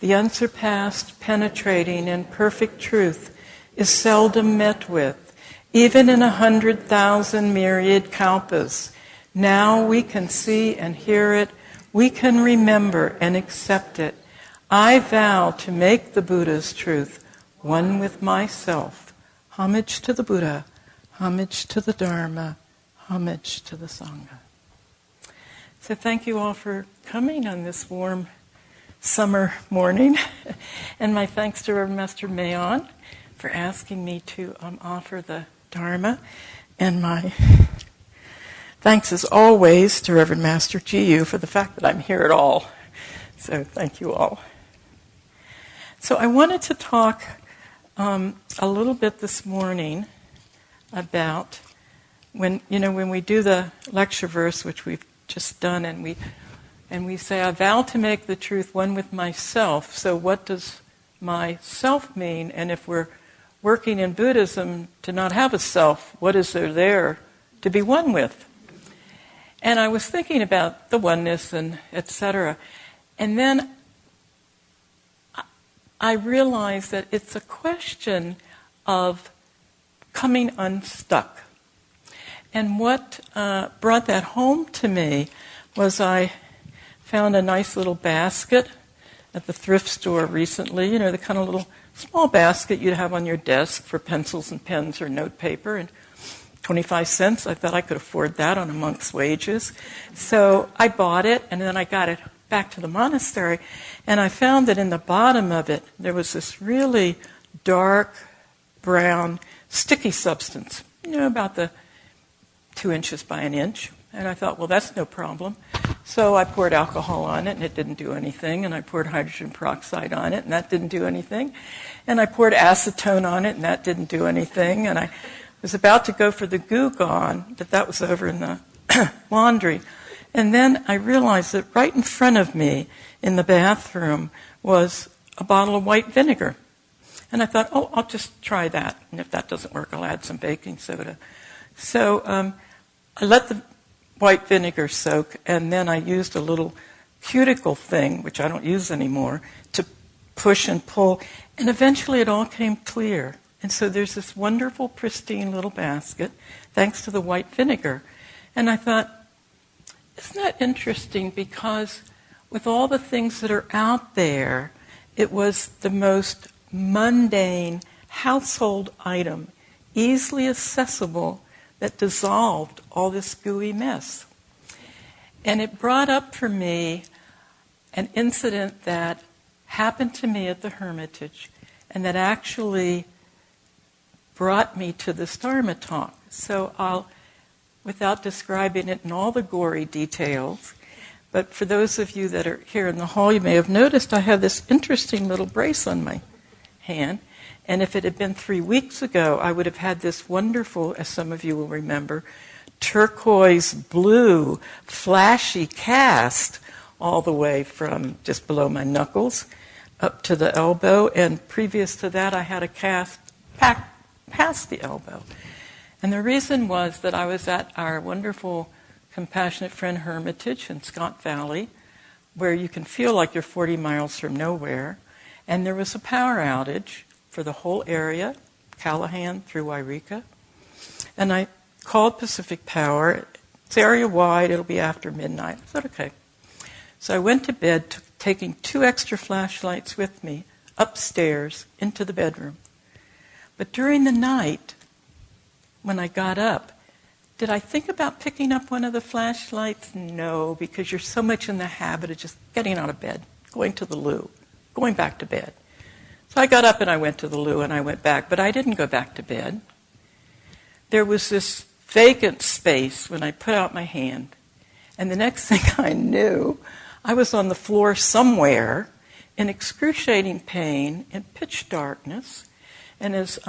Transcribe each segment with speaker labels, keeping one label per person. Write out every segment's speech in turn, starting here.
Speaker 1: The unsurpassed, penetrating, and perfect truth is seldom met with, even in 100,000 myriad kalpas. Now we can see and hear it, we can remember and accept it. I vow to make the Buddha's truth one with myself. Homage to the Buddha, homage to the Dharma, homage to the Sangha. So thank you all for coming on this warm summer morning. And my thanks to Reverend Master Mayon for asking me to offer the Dharma. And my thanks as always to Reverend Master Jiyu for the fact that I'm here at all. So thank you all. So I wanted to talk a little bit this morning about when we do the lecture verse, which we've just done, and we say, I vow to make the truth one with myself. So what does myself mean? And if we're working in Buddhism to not have a self, what is there to be one with? And I was thinking about the oneness and etc. And then I realized that it's a question of coming unstuck. And what brought that home to me was I found a nice little basket at the thrift store recently, the kind of little small basket you'd have on your desk for pencils and pens or note paper, and 25 cents. I thought I could afford that on a monk's wages. So I bought it, and then I got it back to the monastery, and I found that in the bottom of it there was this really dark brown sticky substance, about the 2 inches by an inch. And I thought, well, that's no problem. So I poured alcohol on it, and it didn't do anything. And I poured hydrogen peroxide on it, and that didn't do anything. And I poured acetone on it, and that didn't do anything. And I was about to go for the Goo Gone, but that was over in the laundry. And then I realized that right in front of me in the bathroom was a bottle of white vinegar. And I thought, I'll just try that. And if that doesn't work, I'll add some baking soda. So I let the white vinegar soak, and then I used a little cuticle thing, which I don't use anymore, to push and pull. And eventually it all came clear. And so there's this wonderful, pristine little basket, thanks to the white vinegar. And I thought, isn't that interesting? Because with all the things that are out there, it was the most mundane household item, easily accessible, that dissolved all this gooey mess. And it brought up for me an incident that happened to me at the Hermitage, and that actually brought me to this Dharma talk. So I'll, without describing it in all the gory details, but for those of you that are here in the hall, you may have noticed I have this interesting little brace on my hand. And if it had been 3 weeks ago, I would have had this wonderful, as some of you will remember, turquoise blue, flashy cast all the way from just below my knuckles up to the elbow. And previous to that, I had a cast past the elbow. And the reason was that I was at our wonderful Compassionate Friend Hermitage in Scott Valley, where you can feel like you're 40 miles from nowhere. And there was a power outage for the whole area, Callahan through Wairika. And I called Pacific Power. It's area-wide. It'll be after midnight. I said, okay. So I went to bed, taking 2 extra flashlights with me upstairs into the bedroom. But during the night, when I got up, did I think about picking up one of the flashlights? No, because you're so much in the habit of just getting out of bed, going to the loo, going back to bed. So I got up and I went to the loo and I went back, but I didn't go back to bed. There was this vacant space when I put out my hand, and the next thing I knew, I was on the floor somewhere in excruciating pain, in pitch darkness, and as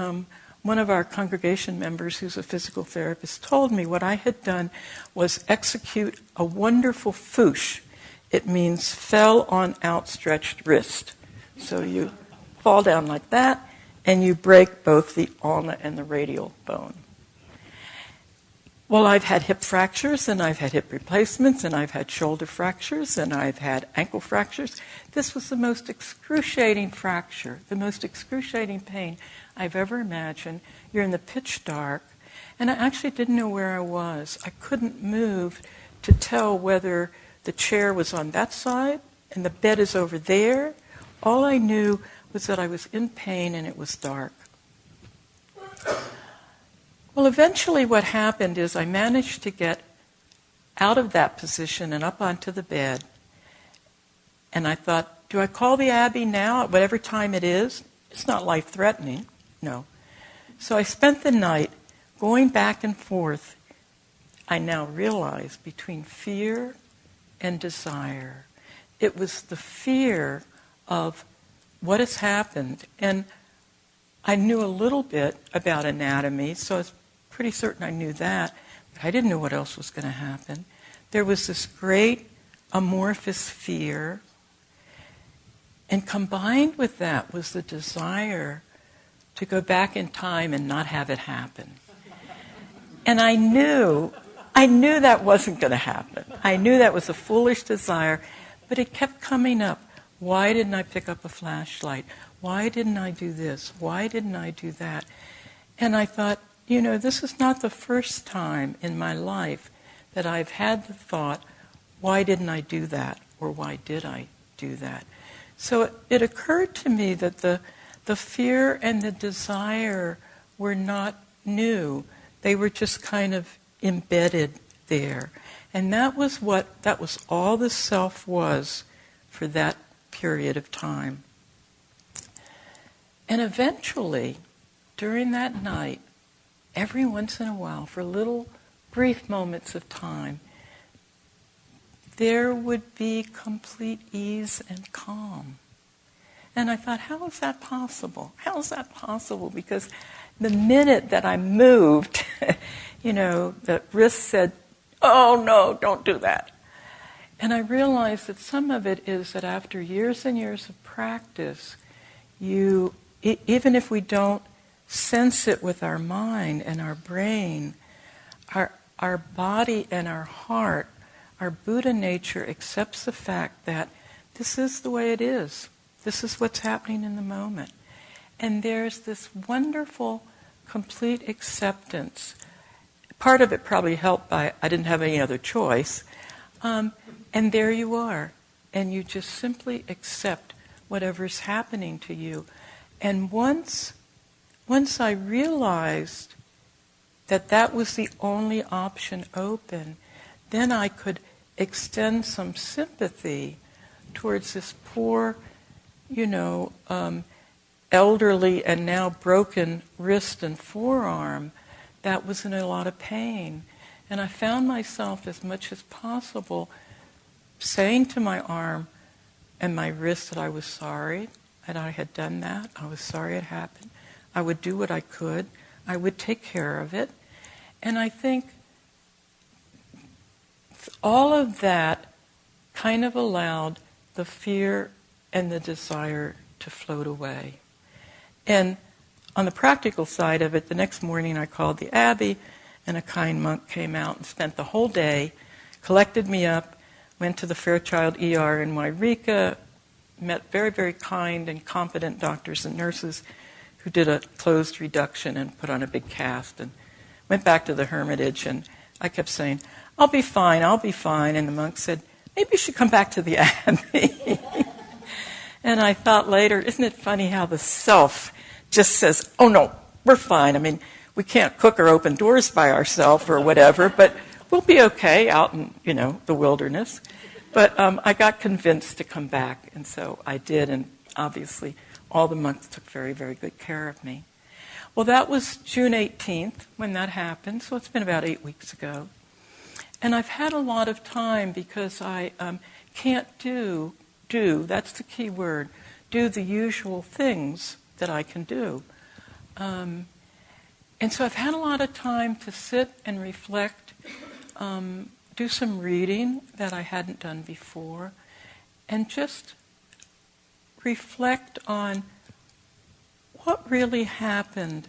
Speaker 1: one of our congregation members who's a physical therapist told me, what I had done was execute a wonderful foosh. It means fell on outstretched wrist. So you fall down like that, and you break both the ulna and the radial bone. Well, I've had hip fractures, and I've had hip replacements, and I've had shoulder fractures, and I've had ankle fractures. This was the most excruciating fracture, the most excruciating pain I've ever imagined. You're in the pitch dark, and I actually didn't know where I was. I couldn't move to tell whether the chair was on that side and the bed is over there. All I knew was that I was in pain and it was dark. Well, eventually what happened is I managed to get out of that position and up onto the bed. And I thought, do I call the Abbey now at whatever time it is? It's not life-threatening. No. So I spent the night going back and forth. I now realize between fear and desire. It was the fear of what has happened. And I knew a little bit about anatomy, so I was pretty certain I knew that, but I didn't know what else was going to happen. There was this great amorphous fear, and combined with that was the desire to go back in time and not have it happen. And I knew that wasn't going to happen. I knew that was a foolish desire, but it kept coming up. Why didn't I pick up a flashlight? Why didn't I do this? Why didn't I do that? And I thought, this is not the first time in my life that I've had the thought, why didn't I do that? Or why did I do that? So it occurred to me that the fear and the desire were not new. They were just kind of embedded there. And that was all the self was for that period of time. And eventually, during that night, every once in a while, for little brief moments of time, there would be complete ease and calm. And I thought, how is that possible? How is that possible? Because the minute that I moved, the wrist said, oh no, don't do that. And I realized that some of it is that after years and years of practice, even if we don't sense it with our mind and our brain, our body and our heart, our Buddha nature accepts the fact that this is the way it is. This is what's happening in the moment. And there's this wonderful, complete acceptance. Part of it probably helped by I didn't have any other choice. And there you are. And you just simply accept whatever's happening to you. And once I realized that was the only option open, then I could extend some sympathy towards this poor, elderly and now broken wrist and forearm that was in a lot of pain. And I found myself as much as possible saying to my arm and my wrist that I was sorry that I had done that. I was sorry it happened. I would do what I could. I would take care of it. And I think all of that kind of allowed the fear and the desire to float away. And on the practical side of it, the next morning I called the Abbey, and a kind monk came out and spent the whole day, collected me up, went to the Fairchild ER in Wairika, met very, very kind and competent doctors and nurses who did a closed reduction and put on a big cast, and went back to the Hermitage. And I kept saying, I'll be fine. And the monk said, maybe you should come back to the Abbey. And I thought later, isn't it funny how the self just says, oh no, we're fine. I mean, we can't cook or open doors by ourselves or whatever, but we'll be okay out in, the wilderness. But I got convinced to come back, and so I did, and obviously all the monks took very, very good care of me. Well, that was June 18th when that happened, so it's been about 8 weeks ago. And I've had a lot of time because I can't do, that's the key word, do the usual things that I can do. And so I've had a lot of time to sit and reflect, do some reading that I hadn't done before, and just reflect on what really happened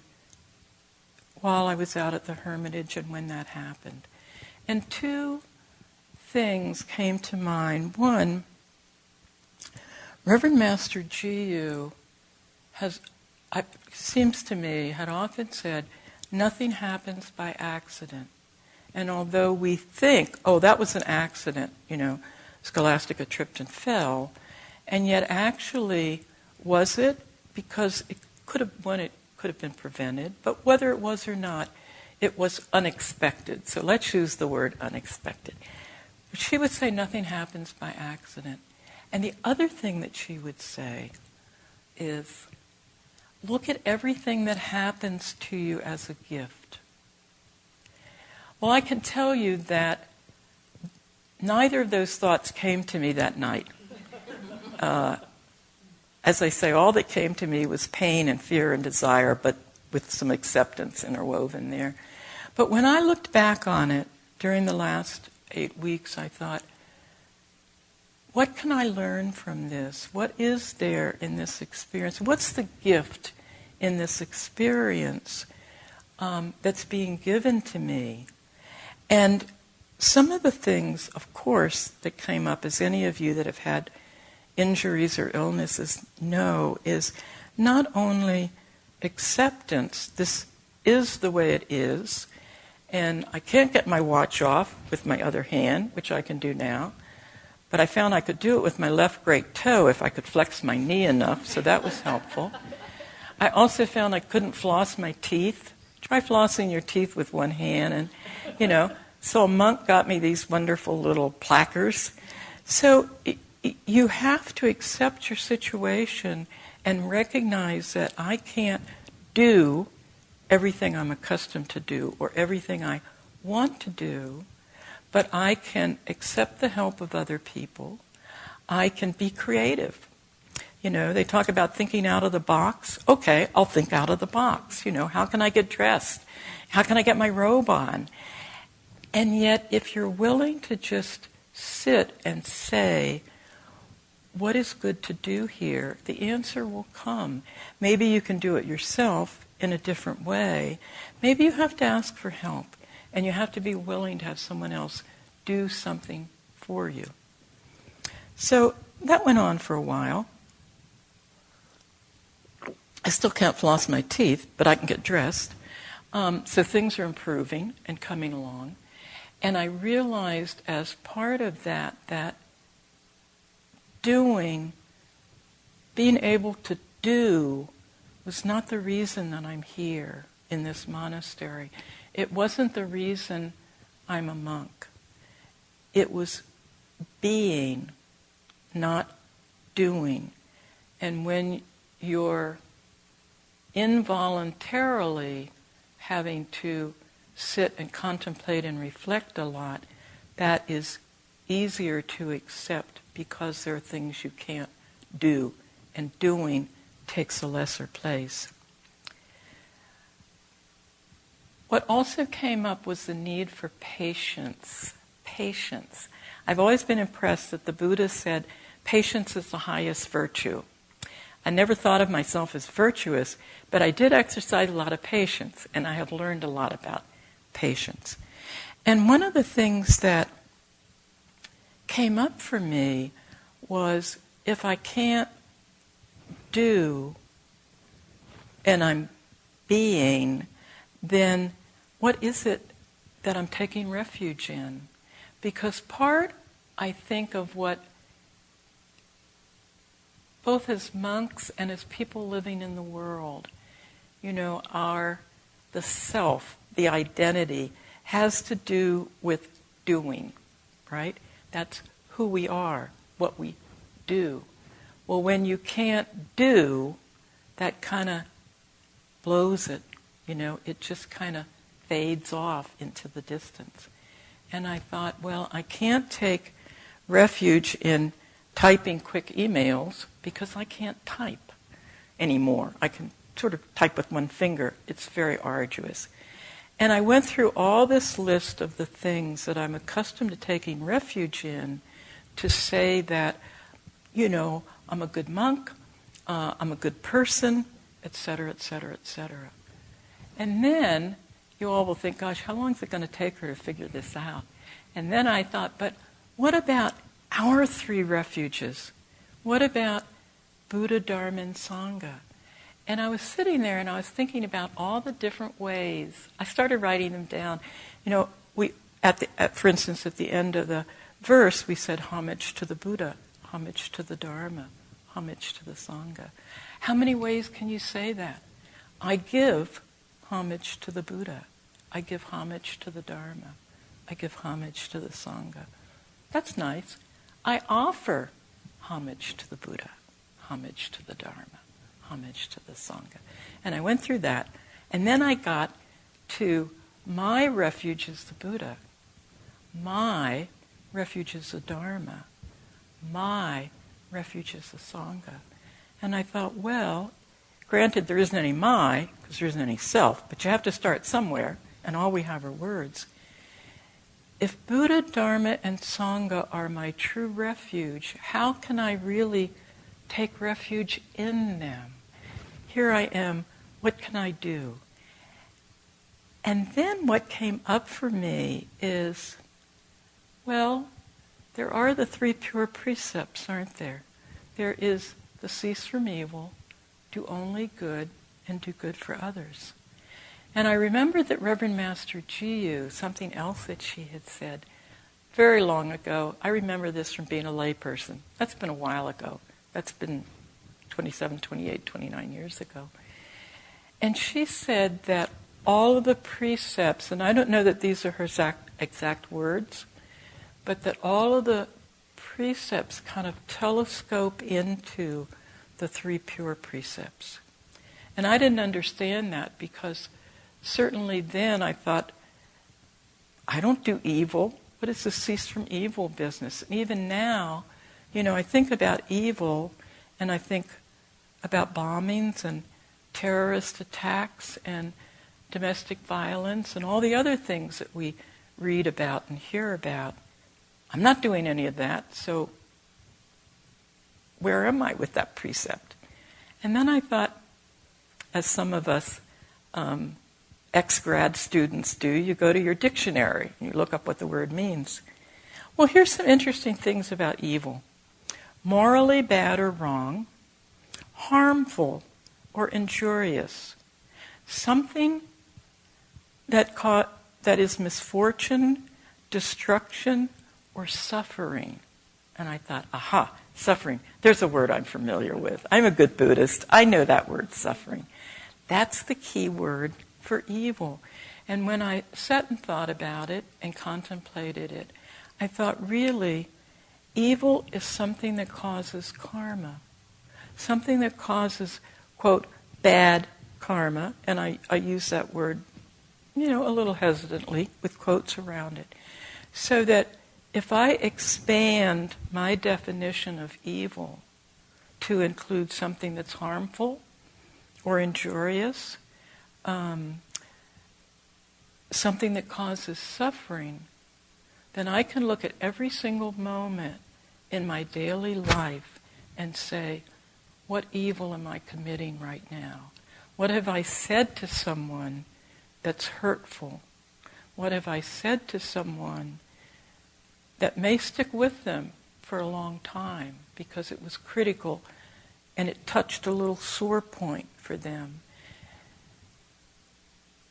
Speaker 1: while I was out at the Hermitage and when that happened. And two things came to mind. One, Reverend Master G.U. seems to me, had often said, nothing happens by accident. And although we think, oh, that was an accident, Scholastica tripped and fell, and yet actually, was it? Because it could have been prevented, but whether it was or not, it was unexpected. So let's use the word unexpected. She would say nothing happens by accident. And the other thing that she would say is, look at everything that happens to you as a gift. Well, I can tell you that neither of those thoughts came to me that night. As I say, all that came to me was pain and fear and desire, but with some acceptance interwoven there. But when I looked back on it during the last 8 weeks, I thought, what can I learn from this? What is there in this experience? What's the gift in this experience that's being given to me? And some of the things, of course, that came up, as any of you that have had injuries or illnesses know, is not only acceptance, this is the way it is, and I can't get my watch off with my other hand, which I can do now, but I found I could do it with my left great toe if I could flex my knee enough, so that was helpful. I also found I couldn't floss my teeth. Try flossing your teeth with one hand, and, so a monk got me these wonderful little plackers. So you have to accept your situation and recognize that I can't do everything I'm accustomed to do or everything I want to do, but I can accept the help of other people. I can be creative. They talk about thinking out of the box. Okay, I'll think out of the box. How can I get dressed? How can I get my robe on? And yet, if you're willing to just sit and say, what is good to do here? The answer will come. Maybe you can do it yourself in a different way. Maybe you have to ask for help, and you have to be willing to have someone else do something for you. So that went on for a while. I still can't floss my teeth, but I can get dressed. So things are improving and coming along. And I realized as part of that being able to do, was not the reason that I'm here in this monastery. It wasn't the reason I'm a monk. It was being, not doing. And when you're involuntarily having to sit and contemplate and reflect a lot, that is easier to accept because there are things you can't do, and doing takes a lesser place. What also came up was the need for patience. Patience. I've always been impressed that the Buddha said patience is the highest virtue. I never thought of myself as virtuous, but I did exercise a lot of patience, and I have learned a lot about patience. And one of the things that came up for me was, if I can't do and I'm being, then what is it that I'm taking refuge in? Because part, I think, of what both as monks and as people living in the world, are the self, the identity, has to do with doing, right? That's who we are, what we do. Well, when you can't do, that kind of blows it, it just kind of fades off into the distance. And I thought, well, I can't take refuge in typing quick emails because I can't type anymore. I can sort of type with one finger. It's very arduous. And I went through all this list of the things that I'm accustomed to taking refuge in to say that, I'm a good monk, I'm a good person, etc., etc., etc. And then, you all will think, gosh, how long is it going to take her to figure this out? And then I thought, but what about our three refuges? What about Buddha, Dharma, and Sangha? And I was sitting there and I was thinking about all the different ways. I started writing them down. For instance, at the end of the verse, we said homage to the Buddha, homage to the Dharma, homage to the Sangha. How many ways can you say that? I give homage to the Buddha. I give homage to the Dharma. I give homage to the Sangha. That's nice. I offer homage to the Buddha, homage to the Dharma, homage to the Sangha. And I went through that. And then I got to my refuge is the Buddha. My refuge is the Dharma. My refuge is the Sangha. And I thought, well, granted there isn't any my, because there isn't any self, but you have to start somewhere, and all we have are words. If Buddha, Dharma, and Sangha are my true refuge, how can I really take refuge in them? Here I am, what can I do? And then what came up for me is, well, there are the three pure precepts, aren't there? There is the cease from evil, do only good, and do good for others. And I remember that Reverend Master Jiyu, something else that she had said very long ago, I remember this from being a layperson. That's been a while ago. That's been 27, 28, 29 years ago. And she said that all of the precepts, and I don't know that these are her exact words, but that all of the precepts kind of telescope into the three pure precepts. And I didn't understand that because certainly then I thought, I don't do evil. What is the cease from evil business? And even now, I think about evil and I think about bombings and terrorist attacks and domestic violence and all the other things that we read about and hear about. I'm not doing any of that, so where am I with that precept? And then I thought, as some of us ex-grad students do, you go to your dictionary and you look up what the word means. Well, here's some interesting things about evil. Morally bad or wrong, harmful or injurious, something that is misfortune, destruction, or suffering. And I thought, aha, suffering. There's a word I'm familiar with. I'm a good Buddhist. I know that word, suffering. That's the key word for evil. And when I sat and thought about it and contemplated it, I thought, really, evil is something that causes karma. Something that causes, quote, bad karma. And I use that word, a little hesitantly with quotes around it. So that if I expand my definition of evil to include something that's harmful or injurious, something that causes suffering, then I can look at every single moment in my daily life and say, what evil am I committing right now? What have I said to someone that's hurtful? What have I said to someone that may stick with them for a long time because it was critical and it touched a little sore point for them?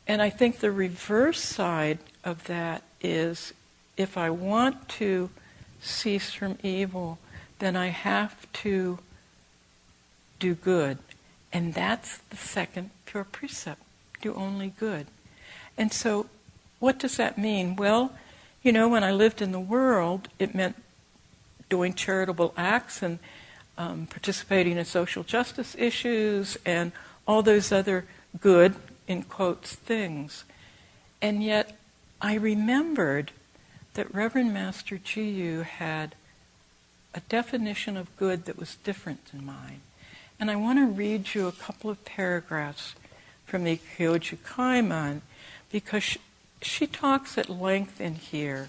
Speaker 1: And I think the reverse side of that is, if I want to cease from evil, then I have to do good. And that's the second pure precept, do only good. And so, what does that mean? Well, when I lived in the world, it meant doing charitable acts and participating in social justice issues and all those other good, in quotes, things. And yet, I remembered that Reverend Master Jiyu had a definition of good that was different than mine. And I want to read you a couple of paragraphs from the Kyoju Kaiman, because she talks at length in here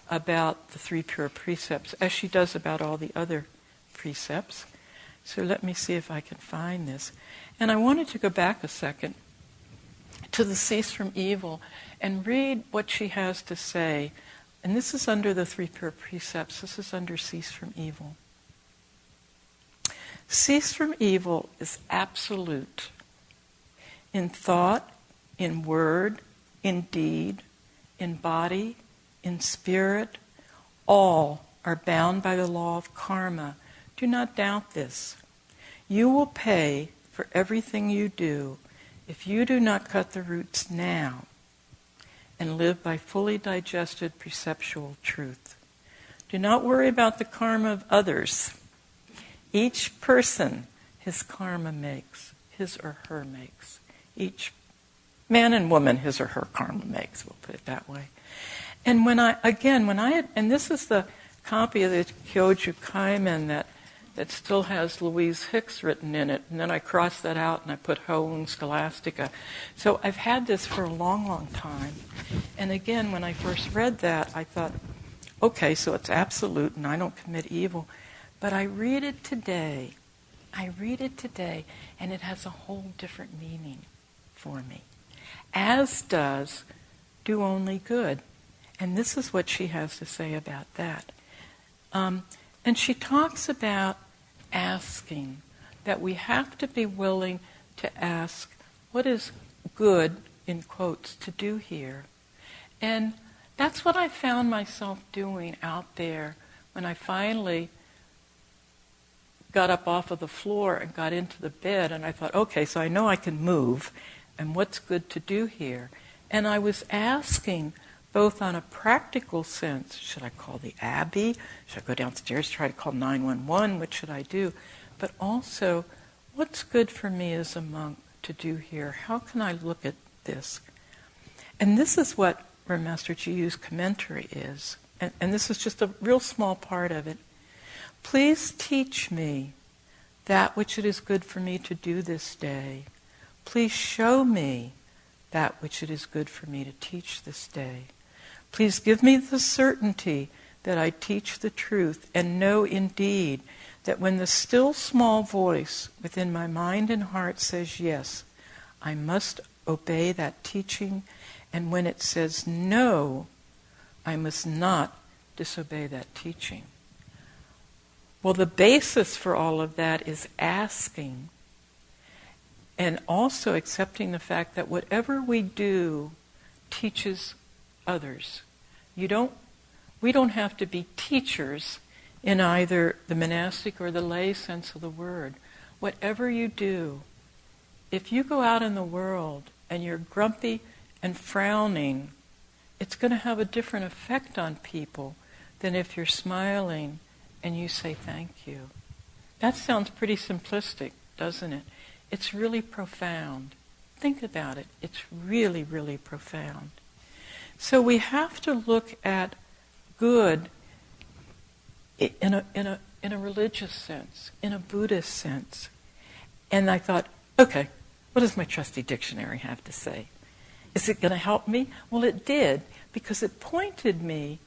Speaker 1: about the three pure precepts, as she does about all the other precepts. So let me see if I can find this. And I wanted to go back a second to to the Cease from Evil and read what she has to say. And this is under the 3 pure precepts. This is under Cease from Evil. Cease from evil is absolute. In thought, in word, in deed, in body, in spirit, all are bound by the law of karma. Do not doubt this. You will pay for everything you do if you do not cut the roots now and live by fully digested perceptual truth. Do not worry about the karma of others. Each person his karma makes, his or her makes. Each man and woman his or her karma makes, we'll put it that way. And and this is the copy of the Kyoju Kaimen that still has Louise Hicks written in it, and then I crossed that out and I put Ho and Scholastica. So I've had this for a long, long time. And again, when I first read that, I thought, okay, so it's absolute and I don't commit evil. But I read it today, and it has a whole different meaning for me. As does do only good. And this is what she has to say about that. And she talks about asking, that we have to be willing to ask, what is good, in quotes, to do here? And that's what I found myself doing out there when I finally got up off of the floor and got into the bed, and I thought, okay, so I know I can move, and what's good to do here? And I was asking, both on a practical sense, should I call the Abbey? Should I go downstairs, try to call 911? What should I do? But also, what's good for me as a monk to do here? How can I look at this? And this is what Reverend Master Jiyu's commentary is. And this is just a real small part of it. Please teach me that which it is good for me to do this day. Please show me that which it is good for me to teach this day. Please give me the certainty that I teach the truth and know indeed that when the still small voice within my mind and heart says yes, I must obey that teaching, and when it says no, I must not disobey that teaching. Well, the basis for all of that is asking, and also accepting the fact that whatever we do teaches others. We don't have to be teachers in either the monastic or the lay sense of the word. Whatever you do, if you go out in the world and you're grumpy and frowning, it's going to have a different effect on people than if you're smiling and you say thank you. That sounds pretty simplistic, doesn't it? It's really profound. Think about it. It's really, really profound. So we have to look at good in a religious sense, in a Buddhist sense. And I thought, okay, what does my trusty dictionary have to say? Is it going to help me? Well, it did, because it pointed me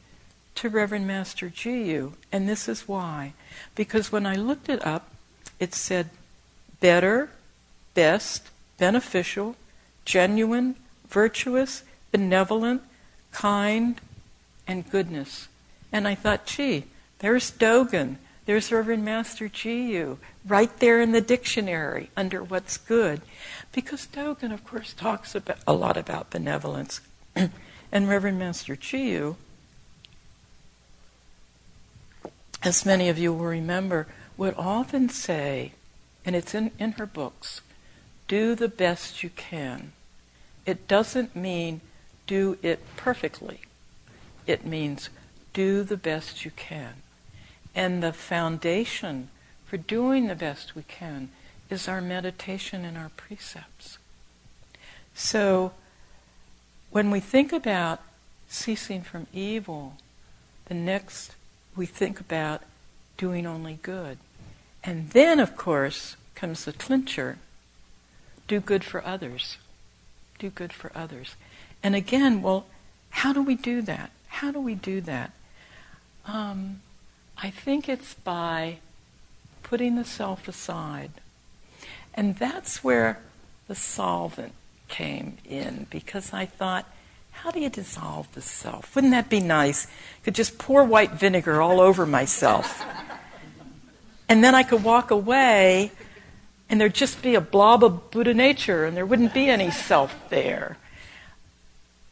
Speaker 1: to Reverend Master Jiyu, and this is why. Because when I looked it up, it said better, best, beneficial, genuine, virtuous, benevolent, kind, and goodness. And I thought, gee, there's Dogen, there's Reverend Master Jiyu, right there in the dictionary under what's good. Because Dogen, of course, talks a lot about benevolence. And Reverend Master Jiyu, as many of you will remember, would often say, and it's in her books, do the best you can. It doesn't mean do it perfectly. It means do the best you can. And the foundation for doing the best we can is our meditation and our precepts. So when we think about ceasing from evil, the next we think about doing only good. And then, of course, comes the clincher, do good for others. Do good for others. And again, well, how do we do that? How do we do that? I think it's by putting the self aside. And that's where the solvent came in because I thought, how do you dissolve the self? Wouldn't that be nice? Could just pour white vinegar all over myself. And then I could walk away and there'd just be a blob of Buddha nature and there wouldn't be any self there.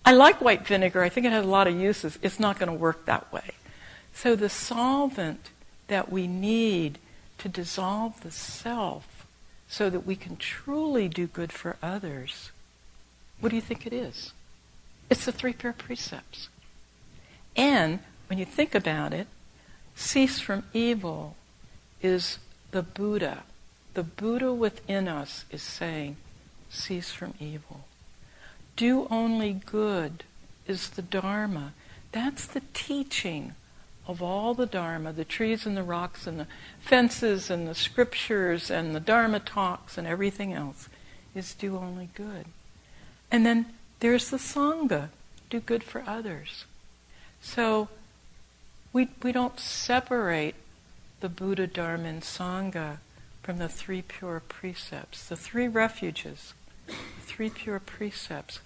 Speaker 1: I like white vinegar. I think it has a lot of uses. It's not going to work that way. So the solvent that we need to dissolve the self so that we can truly do good for others, what do you think it is? It's the 3 pure precepts. And when you think about it, cease from evil is the Buddha. The Buddha within us is saying, cease from evil. Do only good is the Dharma. That's the teaching of all the Dharma, the trees and the rocks and the fences and the scriptures and the Dharma talks and everything else, is do only good. And then there's the Sangha, do good for others. So we don't separate the Buddha, Dharma, and Sangha from the 3 pure precepts, the 3 refuges, 3 pure precepts.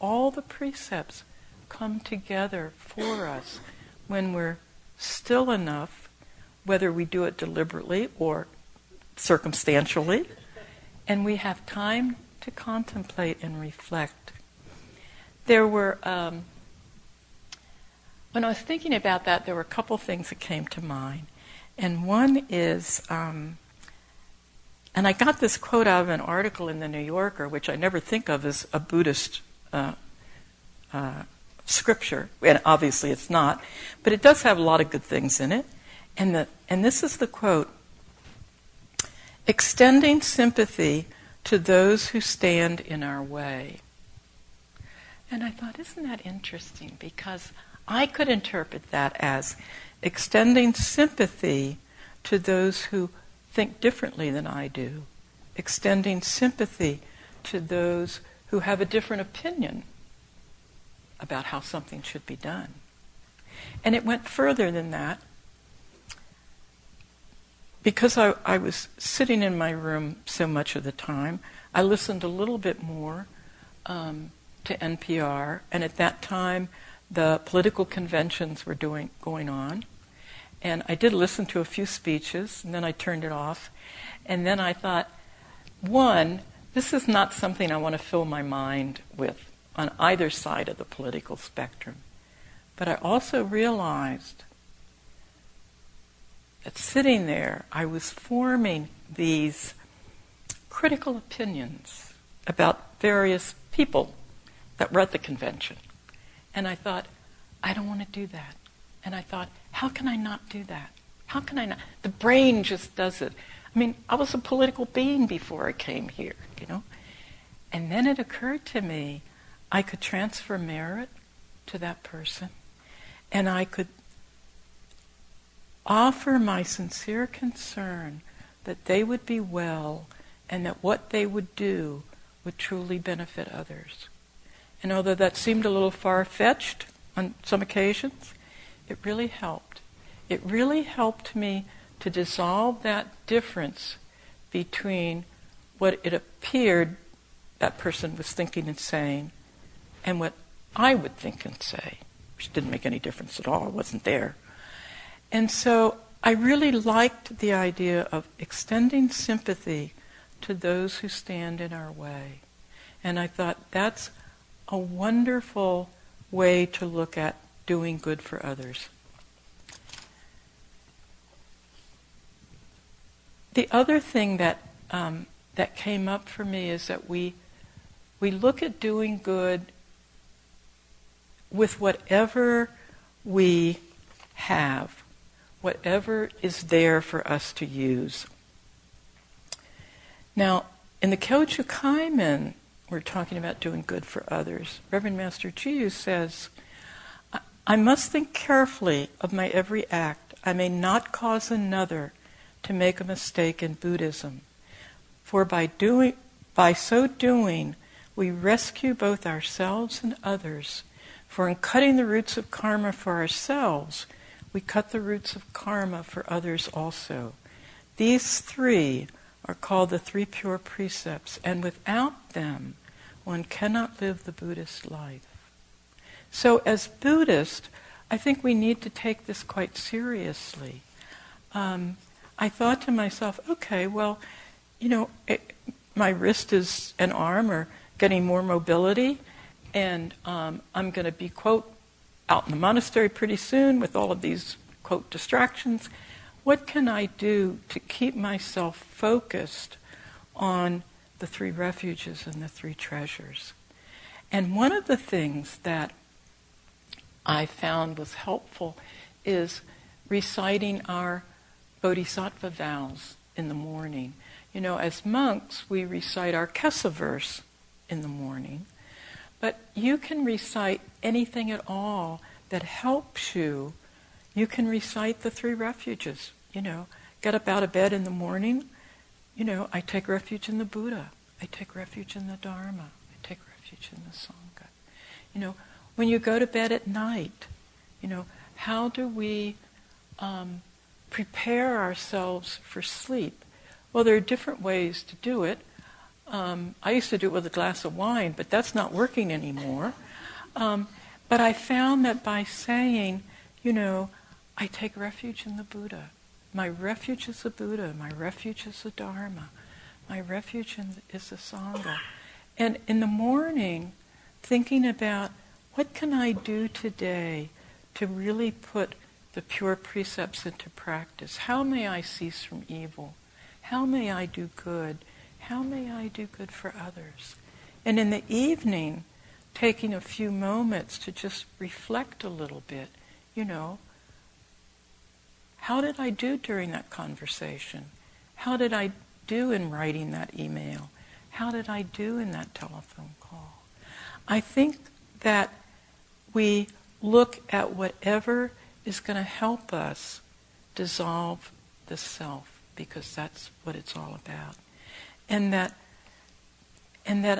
Speaker 1: All the precepts come together for us when we're still enough, whether we do it deliberately or circumstantially, and we have time to contemplate and reflect. There were, when I was thinking about that, there were a couple things that came to mind. And one is, and I got this quote out of an article in the New Yorker, which I never think of as a Buddhist scripture, and obviously it's not, but it does have a lot of good things in it. And this is the quote: extending sympathy to those who stand in our way. And I thought, isn't that interesting? Because I could interpret that as extending sympathy to those who think differently than I do, extending sympathy to those who have a different opinion about how something should be done. And it went further than that. Because I was sitting in my room so much of the time, I listened a little bit more to NPR, and at that time the political conventions were going on. And I did listen to a few speeches, and then I turned it off. And then I thought, one, this is not something I want to fill my mind with on either side of the political spectrum. But I also realized that sitting there, I was forming these critical opinions about various people that were at the convention. And I thought, I don't want to do that. And I thought, how can I not do that? How can I not? The brain just does it. I mean, I was a political being before I came here, you know. And then it occurred to me, I could transfer merit to that person, and I could offer my sincere concern that they would be well and that what they would do would truly benefit others. And although that seemed a little far-fetched on some occasions, it really helped. It really helped me to dissolve that difference between what it appeared that person was thinking and saying and what I would think and say, which didn't make any difference at all. I wasn't there. And so I really liked the idea of extending sympathy to those who stand in our way. And I thought that's a wonderful way to look at doing good for others. The other thing that came up for me is that we look at doing good with whatever we have, whatever is there for us to use. Now, in the Kyoju Kaimen, we're talking about doing good for others. Reverend Master Jiyu says, I must think carefully of my every act. I may not cause another to make a mistake in Buddhism. For by so doing, we rescue both ourselves and others. For in cutting the roots of karma for ourselves, we cut the roots of karma for others also. These 3 are called the 3 pure precepts, and without them, one cannot live the Buddhist life. So as Buddhists, I think we need to take this quite seriously. I thought to myself, okay, well, my wrist and arm are getting more mobility, and I'm going to be, quote, out in the monastery pretty soon with all of these, quote, distractions. What can I do to keep myself focused on the 3 refuges and the 3 treasures? And one of the things that I found was helpful is reciting our Bodhisattva Vows in the morning. As monks, we recite our Kesa verse in the morning, but you can recite anything at all that helps you. You can recite the 3 refuges. Get up out of bed in the morning. I take refuge in the Buddha. I take refuge in the Dharma. I take refuge in the Sangha. When you go to bed at night, how do we prepare ourselves for sleep? Well, there are different ways to do it. I used to do it with a glass of wine, but that's not working anymore. But I found that by saying, I take refuge in the Buddha. My refuge is the Buddha. My refuge is the Dharma. My refuge is the Sangha. And in the morning, thinking about what can I do today to really put the pure precepts into practice? How may I cease from evil? How may I do good? How may I do good for others? And in the evening, taking a few moments to just reflect a little bit, how did I do during that conversation? How did I do in writing that email? How did I do in that telephone call? I think that we look at whatever is going to help us dissolve the self, because that's what it's all about. And that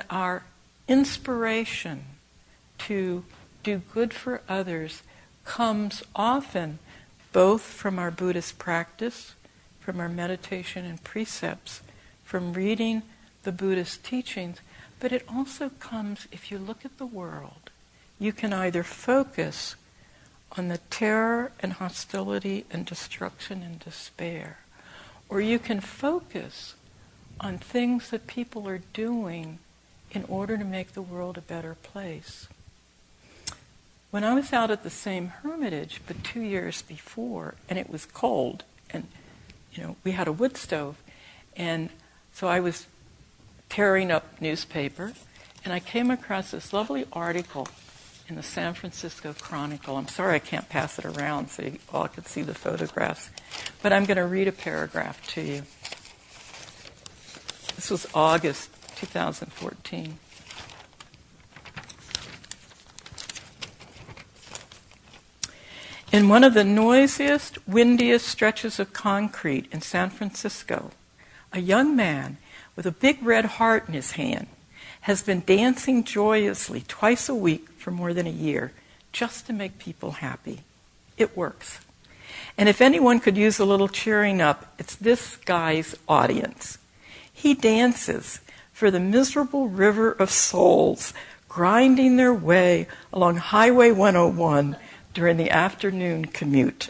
Speaker 1: our inspiration to do good for others comes often both from our Buddhist practice, from our meditation and precepts, from reading the Buddhist teachings, but it also comes, if you look at the world, you can either focus on the terror and hostility and destruction and despair, or you can focus on things that people are doing in order to make the world a better place. When I was out at the same hermitage, but 2 years before, and it was cold, and we had a wood stove, and so I was tearing up newspaper, and I came across this lovely article in the San Francisco Chronicle. I'm sorry I can't pass it around so you all can see the photographs, but I'm going to read a paragraph to you. This was August 2014. In one of the noisiest, windiest stretches of concrete in San Francisco, a young man with a big red heart in his hand has been dancing joyously twice a week for more than a year just to make people happy. It works. And if anyone could use a little cheering up, it's this guy's audience. He dances for the miserable river of souls grinding their way along Highway 101 during the afternoon commute.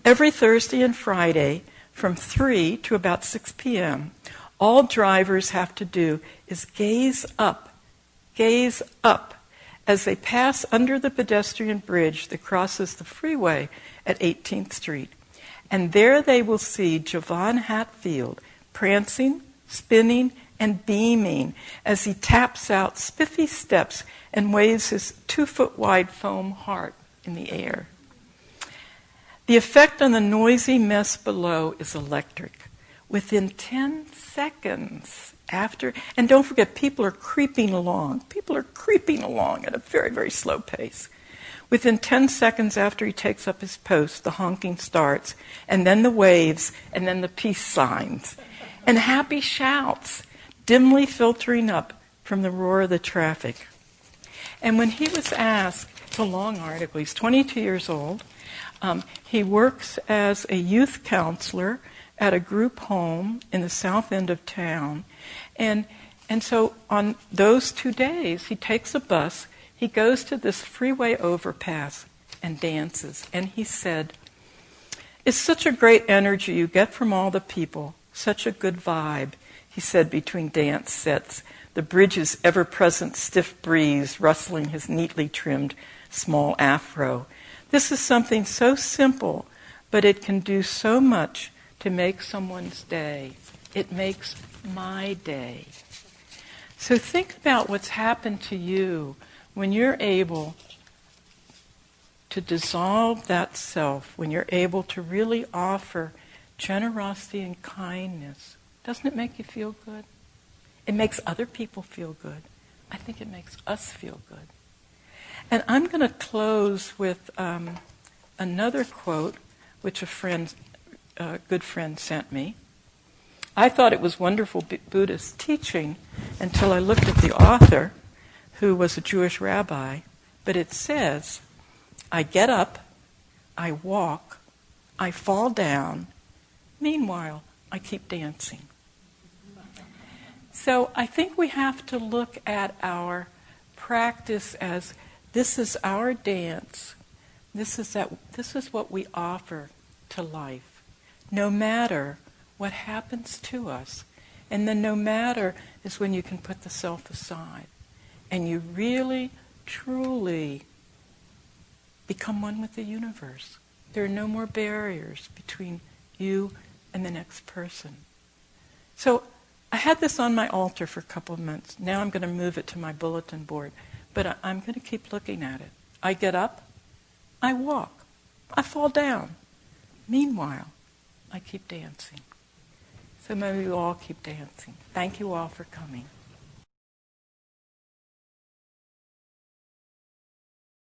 Speaker 1: Every Thursday and Friday from 3 to about 6 p.m., all drivers have to do is gaze up as they pass under the pedestrian bridge that crosses the freeway at 18th Street. And there they will see Javon Hatfield prancing, spinning, and beaming as he taps out spiffy steps and waves his 2-foot-wide foam heart in the air. The effect on the noisy mess below is electric. Within 10 seconds after, and don't forget, people are creeping along at a very, very slow pace. Within 10 seconds after he takes up his post, the honking starts, and then the waves, and then the peace signs, and happy shouts, dimly filtering up from the roar of the traffic. And when he was asked, it's a long article, he's 22 years old, he works as a youth counselor at a group home in the south end of town, and And so on those 2 days, he takes a bus, he goes to this freeway overpass and dances. And he said, "It's such a great energy you get from all the people, such a good vibe," he said between dance sets, the bridge's ever-present stiff breeze rustling his neatly trimmed small afro. "This is something so simple, but it can do so much to make someone's day. It makes my day." So think about what's happened to you when you're able to dissolve that self, when you're able to really offer generosity and kindness. Doesn't it make you feel good? It makes other people feel good. I think it makes us feel good. And I'm going to close with another quote, which a good friend sent me. I thought it was wonderful Buddhist teaching until I looked at the author, who was a Jewish rabbi. But it says, "I get up, I walk, I fall down. Meanwhile, I keep dancing." So I think we have to look at our practice as this is our dance. This is what we offer to life, no matter what happens to us. And then no matter is when you can put the self aside and you really, truly become one with the universe. There are no more barriers between you and the next person. So I had this on my altar for a couple of months. Now I'm going to move it to my bulletin board. But I'm going to keep looking at it. I get up, I walk, I fall down. Meanwhile, I keep dancing. So maybe we all keep dancing. Thank you all for coming.